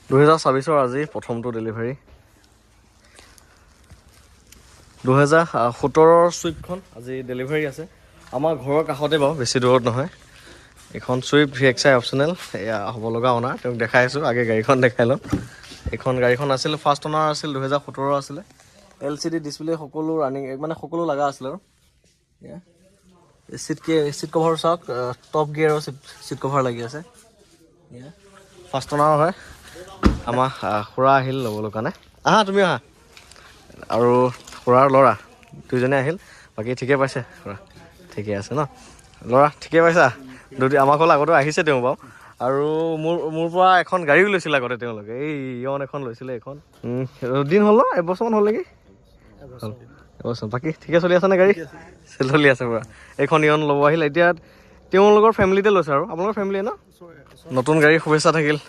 2024 আজি প্ৰথমটো ডেলিভাৰী 2017 চুইফ্টখন আজি ডেলিভাৰী আছে আমাৰ ঘৰৰ কাষতে বাৰু বেছি দূৰত নহয় এখন চুইফ্ট VXI অপচনেল এয়া হ'ব লগা অনাৰ তেওঁক দেখাই আছোঁ আগে গাড়ীখন দেখাই লওঁ এইখন গাড়ীখন আছিল ফাৰ্ষ্ট অনাৰ আছিল 2017 আছিলে LCD ডিছপ্লে সকলো ৰানিং মানে সকলো লগা আছিল আৰু চিট কভাৰ চাওক টপ গিয়াৰৰ চিট কভাৰ লাগি আছে ফাৰ্ষ্ট অনাৰ হয় আমাৰ খুৰা আহিল ল'বলৈ কাৰণে আহা তুমি আহা আৰু খুৰাৰ ল'ৰা দুইজনে আহিল বাকী ঠিকে পাইছে খুৰা ঠিকে আছে ন ল'ৰা ঠিকে পাইছা আমাৰ ঘৰলৈ আগতে আহিছে তেওঁ বাৰু আৰু মোৰ পৰা এখন গাড়ীও লৈছিল আগতে তেওঁলোকে এই ইয়ন এখন লৈছিলে এইখন দিন হ'ল ন এবছৰমান হ'ল নেকি এবছৰ বাকী ঠিকে চলি আছে নে গাড়ী চলি আছে পুৰা এইখন ইয়ন ল'ব আহিল এতিয়া তেওঁলোকৰ ফেমিলিতে লৈছে আৰু আপোনালোকৰ ফেমিলিয়ে ন নতুন গাড়ীৰ শুভেচ্ছা থাকিল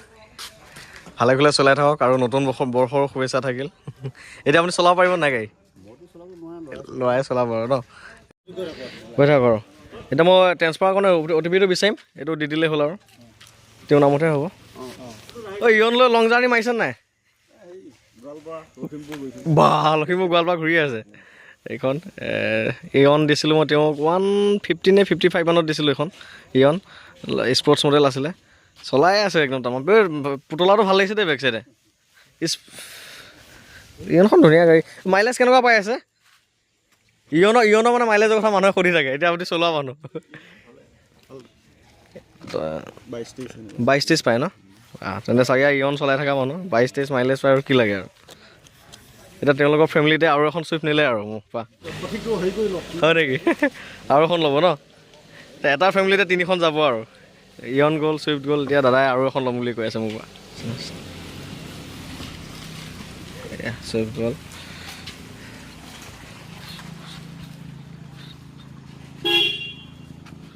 ভালে ভালে চলাই থাকক আৰু নতুন বৰ্ষৰ শুভেচ্ছা থাকিল এতিয়া আপুনি চলাব পাৰিব নাই গাড়ী ল'ৰাই চলাব আৰু ন গৈ থাকক আৰু এতিয়া মই ট্ৰেন্সফাৰ কাৰণে OTPটো বিচাৰিম এইটো দি দিলেই হ'ল আৰু তেওঁৰ নামতে হ'ব ইয়ন লৈ লং জাৰ্ণি মাৰিছে নাই বা লখিমপুৰ গোৱালপাৰা ঘূৰি আছে এইখন ইয়ন দিছিলোঁ মই তেওঁক 150 নে 55 মানত দিছিলোঁ এইখন ইয়ন স্পৰ্টছ মডেল আছিলে চলাই আছে একদম তামাম পুতলাটো ভাল লাগিছে দেই বেক চাইডে ইয়নখন ধুনীয়া গাড়ী মাইলেজ কেনেকুৱা পাই আছে ইয়নৰ মানে মাইলেজৰ কথা মানুহে সুধি থাকে এতিয়া আপুনি চলোৱা মানুহ 22-23 পায় ন তেন্তে চাগে ইয়ন চলাই থকা মানুহ 22-23 মাইলেজ পায় আৰু কি লাগে আৰু এতিয়া তেওঁলোকৰ ফেমিলিতে আৰু এখন চুইফ্ট নিলে আৰু মোক পা হয় নেকি আৰু এখন ল'ব ন এটা ফেমিলিতে 3খন যাব আৰু ইয়ন গ'ল চুইফ্ট গ'ল এতিয়া দাদাই আৰু এখন ল'ম বুলি কৈ আছে মোৰ পৰা চুইফ্ট গ'ল